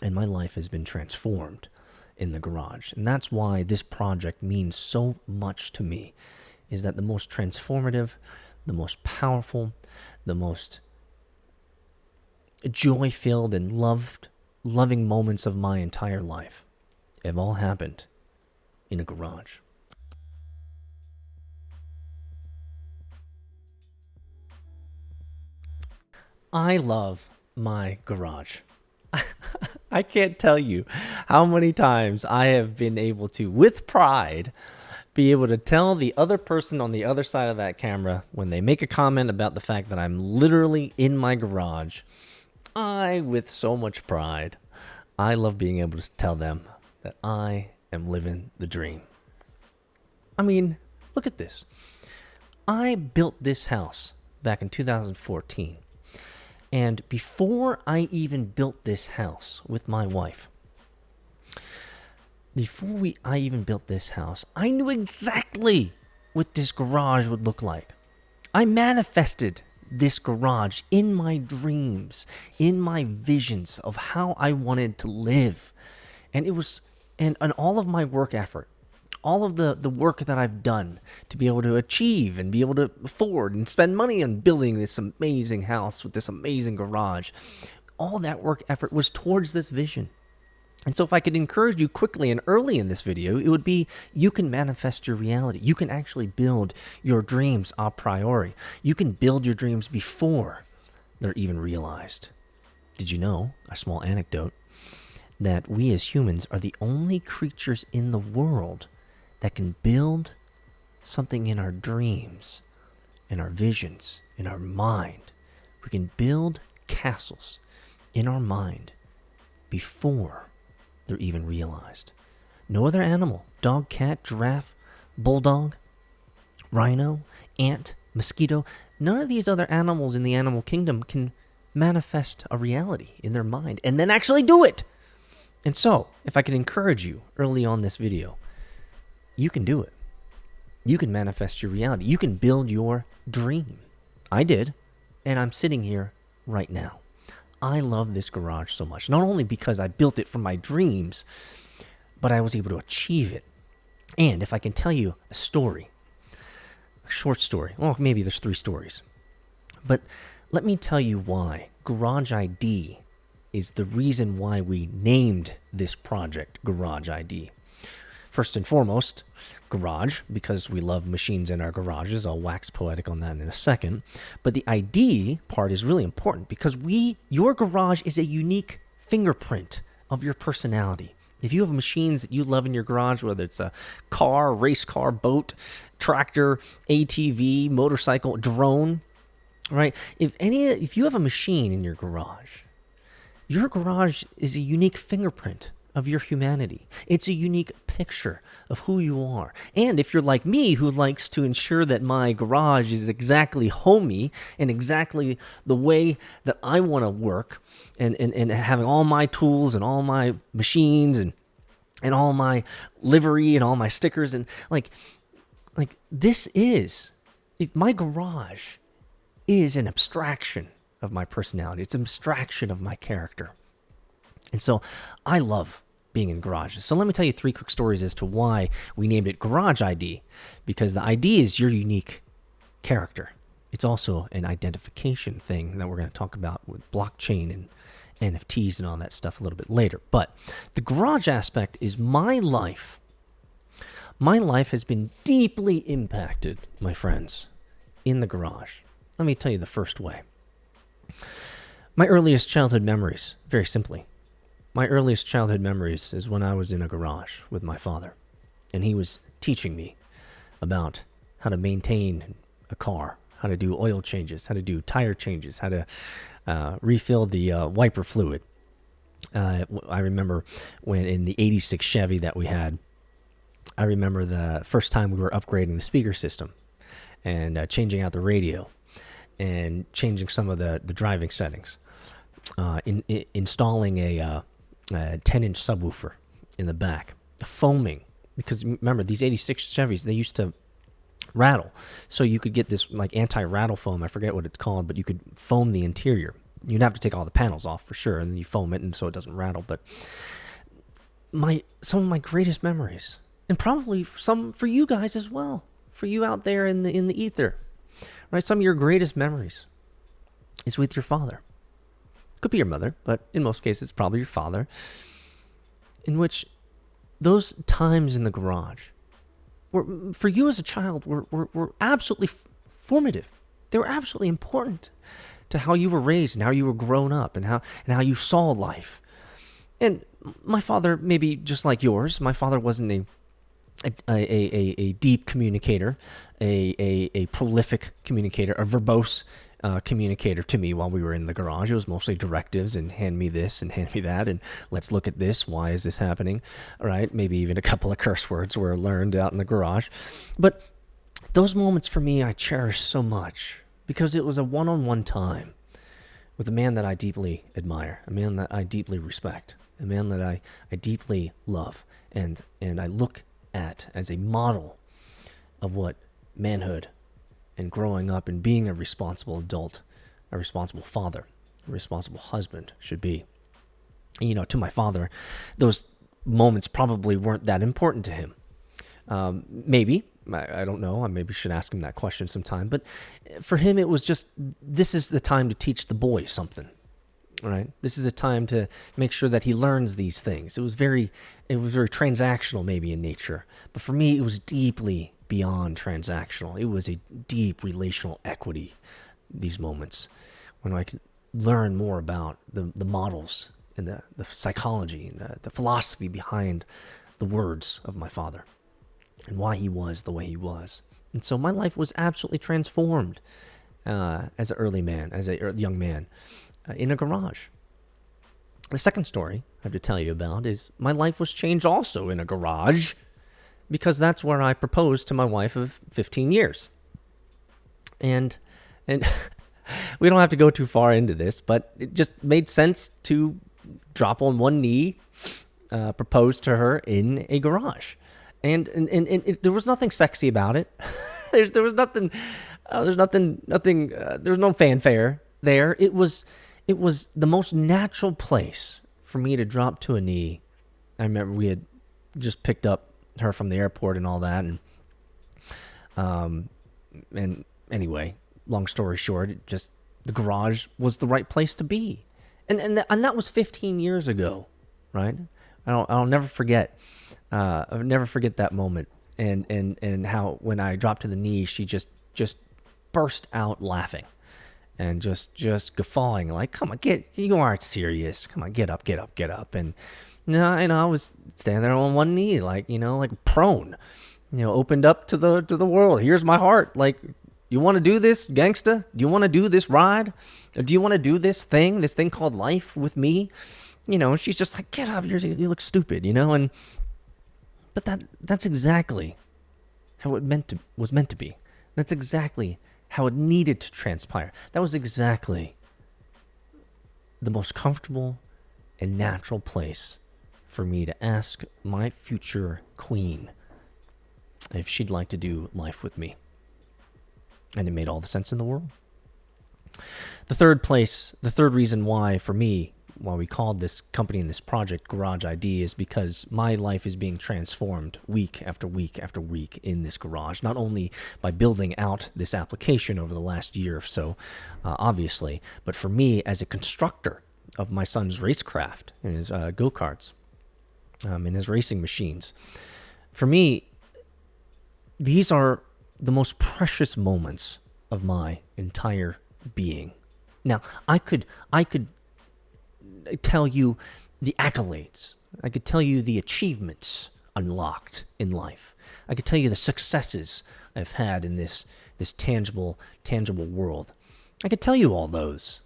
and my life has been transformed in the garage. And that's why this project means so much to me, is that the most transformative, the most powerful, the most joy-filled and loving moments of my entire life have all happened in a garage. I love my garage. I can't tell you how many times I have been able to, with pride, be able to tell the other person on the other side of that camera when they make a comment about the fact that I'm literally in my garage. With so much pride, I love being able to tell them that I am living the dream. I mean, look at this. I built this house back in 2014. And before I even built this house with my wife, I knew exactly what this garage would look like. I manifested this garage in my dreams, in my visions of how I wanted to live. And it was, and all of my work effort, all of the work that I've done to be able to achieve and be able to afford and spend money on building this amazing house with this amazing garage, all that work effort was towards this vision. And so if I could encourage you quickly and early in this video, it would be, you can manifest your reality. You can actually build your dreams a priori. You can build your dreams before they're even realized. Did you know, a small anecdote, that we as humans are the only creatures in the world that can build something in our dreams, in our visions, in our mind. We can build castles in our mind before they're even realized. No other animal, dog, cat, giraffe, bulldog, rhino, ant, mosquito, none of these other animals in the animal kingdom can manifest a reality in their mind and then actually do it. And so, if I can encourage you early on this video, you can do it. You can manifest your reality. You can build your dream. I did, and I'm sitting here right now. I love this garage so much, not only because I built it from my dreams, but I was able to achieve it. And if I can tell you a story, a short story, well, maybe there's 3 stories, but let me tell you why GarageID is the reason why we named this project GarageID. First and foremost, garage, because we love machines in our garages. I'll wax poetic on that in a second. But the ID part is really important because your garage is a unique fingerprint of your personality. If you have machines that you love in your garage, whether it's a car, race car, boat, tractor, ATV, motorcycle, drone, right? If you have a machine in your garage is a unique fingerprint of your humanity. It's a unique picture of who you are. And if you're like me, who likes to ensure that my garage is exactly homey and exactly the way that I want to work, and having all my tools and all my machines and all my livery and all my stickers, and like this is, my garage is an abstraction of my personality. It's an abstraction of my character. And so I love being in garages. So let me tell you 3 quick stories as to why we named it GarageID, because the ID is your unique character. It's also an identification thing that we're going to talk about with blockchain and NFTs and all that stuff a little bit later. But the garage aspect is my life. My life has been deeply impacted, my friends, in the garage. Let me tell you the first way. My earliest childhood memories, very simply. My earliest childhood memories is when I was in a garage with my father, and he was teaching me about how to maintain a car, how to do oil changes, how to do tire changes, how to refill the wiper fluid. I remember when in the 86 Chevy that we had, I remember the first time we were upgrading the speaker system and changing out the radio and changing some of the driving settings, installing a 10-inch subwoofer in the back, foaming, because remember, these 86 Chevys, they used to rattle, so you could get this like anti-rattle foam, I forget what it's called, but you could foam the interior. You'd have to take all the panels off for sure, and then you foam it and so it doesn't rattle. But some of my greatest memories, and probably some for you guys as well, for you out there in the ether, right? Some of your greatest memories is with your father. Could be your mother, but in most cases, it's probably your father. In which those times in the garage were, for you as a child, were absolutely formative. They were absolutely important to how you were raised and how you were grown up and how you saw life. And my father, maybe just like yours, my father wasn't a deep communicator, a prolific communicator, a verbose communicator to me while we were in the garage. It was mostly directives and hand me this and hand me that and let's look at this. Why is this happening? All right, maybe even a couple of curse words were learned out in the garage. But those moments for me I cherish so much because it was a one-on-one time with a man that I deeply admire, a man that I deeply respect, a man that I deeply love and I look at as a model of what manhood and growing up and being a responsible adult, a responsible father, a responsible husband should be. And, to my father, those moments probably weren't that important to him. Maybe, I don't know, I maybe should ask him that question sometime, but for him it was just, this is the time to teach the boy something, right? This is a time to make sure that he learns these things. It was very transactional maybe in nature, but for me it was deeply beyond transactional. It was a deep relational equity, these moments, when I could learn more about the models and the psychology and the philosophy behind the words of my father and why he was the way he was. And so my life was absolutely transformed as an early man, as a young man, in a garage. The second story I have to tell you about is my life was changed also in a garage, because that's where I proposed to my wife of 15 years. And we don't have to go too far into this, but it just made sense to drop on one knee, propose to her in a garage. And there was nothing sexy about it. there was nothing, there was no fanfare there. It was the most natural place for me to drop to a knee. I remember we had just picked up her from the airport and all that, and anyway, long story short, the garage was the right place to be, and that was 15 years ago, right? I'll never forget. I'll never forget that moment, and how when I dropped to the knee, she just burst out laughing, and just guffawing like, "Come on, you aren't serious. Come on, get up," and. I was standing there on one knee, like prone, opened up to the world. Here's my heart. Like, you want to do this, gangsta? Do you want to do this ride? Or do you want to do this thing called life with me? She's just like, get up, you look stupid, but that's exactly how it was meant to be. That's exactly how it needed to transpire. That was exactly the most comfortable and natural place for me to ask my future queen if she'd like to do life with me. And it made all the sense in the world. The third reason why we called this company and this project GarageID is because my life is being transformed week after week after week in this garage, not only by building out this application over the last year or so, obviously, but for me as a constructor of my son's racecraft and his go-karts, and his racing machines. For me, these are the most precious moments of my entire being. Now, I could tell you the accolades. I could tell you the achievements unlocked in life. I could tell you the successes I've had in this tangible world. I could tell you all those.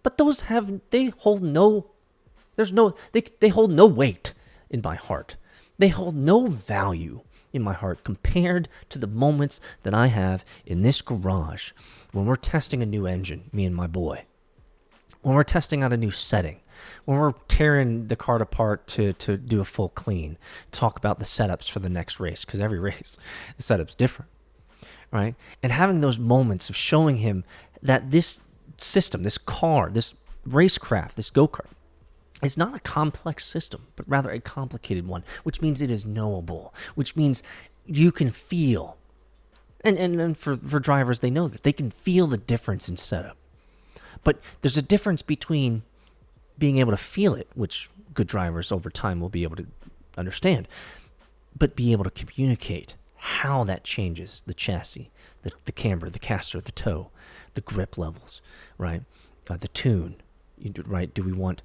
But they hold no weight in my heart. They hold no value in my heart compared to the moments that I have in this garage when we're testing a new engine, me and my boy. When we're testing out a new setting. When we're tearing the cart apart to do a full clean. Talk about the setups for the next race, because every race, the setup's different. Right? And having those moments of showing him that this system, this car, this racecraft, this go-kart, is not a complex system, but rather a complicated one, which means it is knowable, which means you can feel. And for drivers, they know that. They can feel the difference in setup. But there's a difference between being able to feel it, which good drivers over time will be able to understand, but be able to communicate how that changes the chassis, the camber, the caster, the toe, the grip levels, right? The tune, right? Do we want,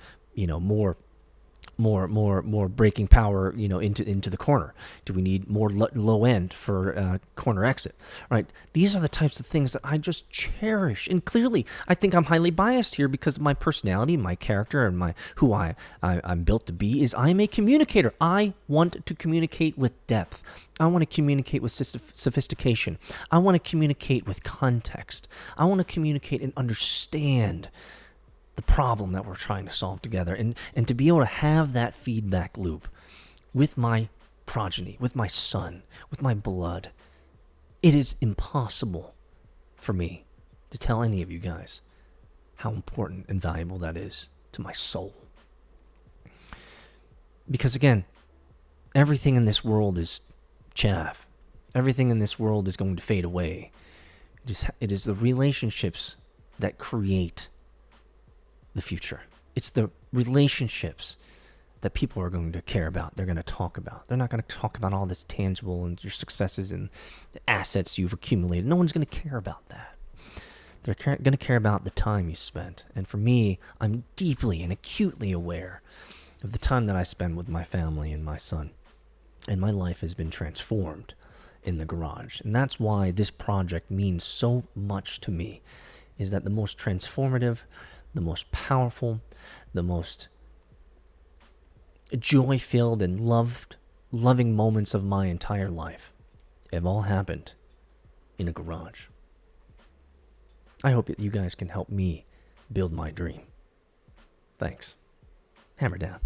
more braking power, into the corner? Do we need more low end for corner exit? Right? These are the types of things that I just cherish. And clearly, I think I'm highly biased here because of my personality, my character, and who I'm built to be. Is I'm a communicator. I want to communicate with depth. I want to communicate with sophistication. I want to communicate with context. I want to communicate and understand the problem that we're trying to solve together, and to be able to have that feedback loop with my progeny, with my son, with my blood. It is impossible for me to tell any of you guys how important and valuable that is to my soul. Because again, everything in this world is chaff. Everything in this world is going to fade away. It is the relationships that create the future. It's the relationships that people are going to care about. They're going to talk about. They're not going to talk about all this tangible and your successes and the assets you've accumulated. No one's going to care about that. They're going to care about the time you spent. And for me, I'm deeply and acutely aware of the time that I spend with my family and my son. And my life has been transformed in the garage. And that's why this project means so much to me, is that the most transformative, the most powerful, the most joy-filled and loving moments of my entire life have all happened in a garage. I hope that you guys can help me build my dream. Thanks. Hammer down.